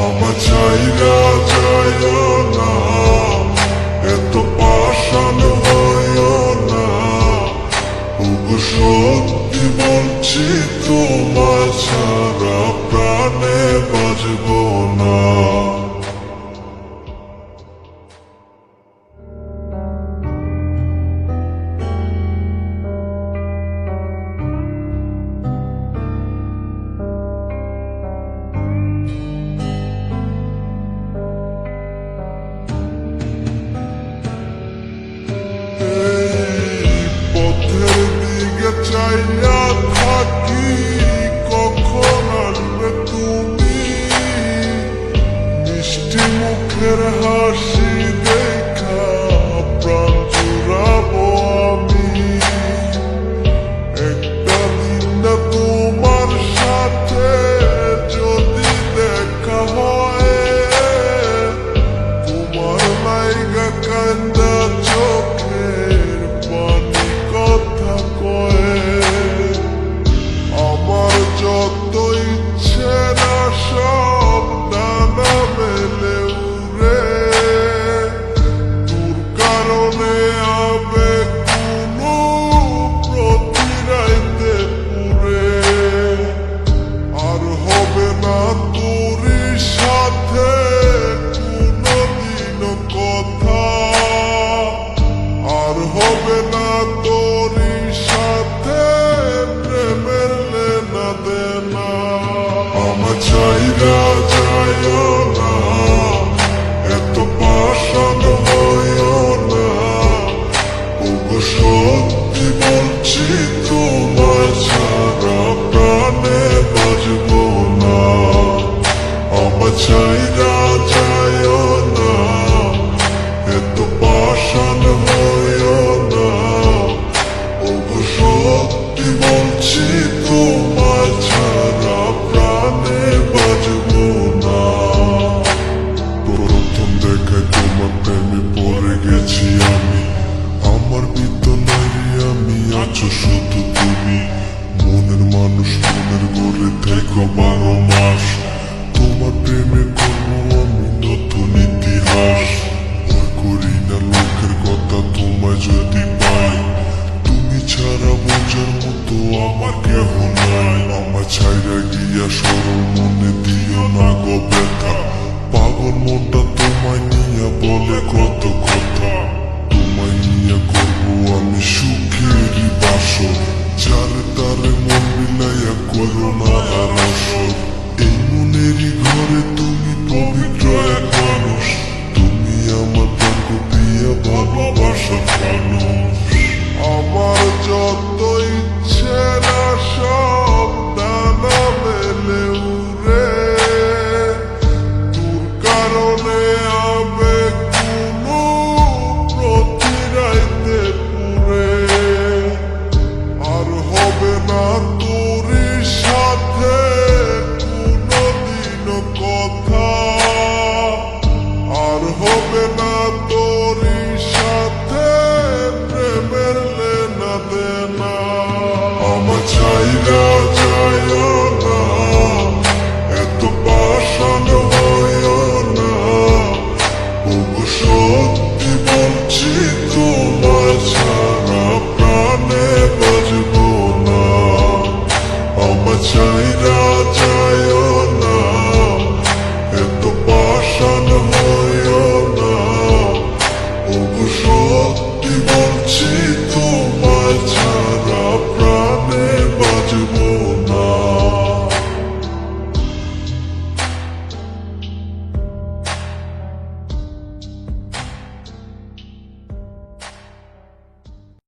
আমার চাইরা যাইও না, এত পাষাণ হইও না। ওগো সত্যি বলছি, তোমার ছাড়া প্রাণে বাঁচব না। চাইয়া থাকি কখন আসবে তুমি, মিষ্টি মুখের হাসি দেখা প্রাণ জুড়াবো আমি। একটা দিন না তোমার সাথে যদি দেখা হয়, তোমার লাইগা কান্দা চোখের পানি কথা কয়। আমার যত ইচ্ছে না সব ডানা মেলে উড়ে, তোর কারণে আবেগ কোনো প্রতিরাইতে পুরে। আর হবে না তোর সাথে কোনদিনও কথা, আর হবে না তোর সাথে প্রেমের লেনা দেনা। আমার চাইরা যাইও না, এত পাষাণ হইও না। ওগো সত্যি বলছি, তোমার ছাড়া প্রাণে বাঁচব না। আমার চাইরা যাইও না, এত পাষাণ হইও না। ওগো সত্যি বলছি, তোমার ছাড়া প্রাণে বাঁচব না। প্রথম দেখায় তোমার প্রেমে পড়ে গেছি আমি, আমার বিদ্যালয়ে আমি আছো শুধু তুমি। মনের মানুষ মনের ঘরে থেকো 12 মাস, তোমার প্রেমে করবো আমি নতুন ইতিহাস। ভয় করি না লোকের কথা তোমায় যদি পাই, তুমি ছাড়া বোঝার মতো আমার কেহ নাই। আমার ছাইরা গিয়া সরল মনে দিও না গো ব্যথা, পাগল মনটা তোমায় নিয়ে বলে কত কথা। তোমায় নিয়ে করবো আমি সুখেরই বাসর, যারে তারে মন মিলাইয়া করো না আর আসর। এই মনেরই ঘরে তুমি পবিত্র এক মানুষ, তুমি আমার ভাগ্য দিয়া ভালোবাসার মানুষ। আমার যত ইচ্ছে না সব ডানা মেলে উড়ে, তোর কারণে আবেগ কোনো প্রতিরাইতে পুরে। আর হবে না তোর সাথে কোনদিনও কথা, আর হবে না তোর সাথে প্রেমের লেনা দেনা। আমার চাইরা যাইও না, এত পাষাণ হইও না। ওগো সত্যি বলছি, তোমার ছাড়া প্রাণে বাঁচব না। আমার চাইরা যাইও না, এত পাষাণ হইও না। ওগো সত্যি বলছি, তোমার ছাড়া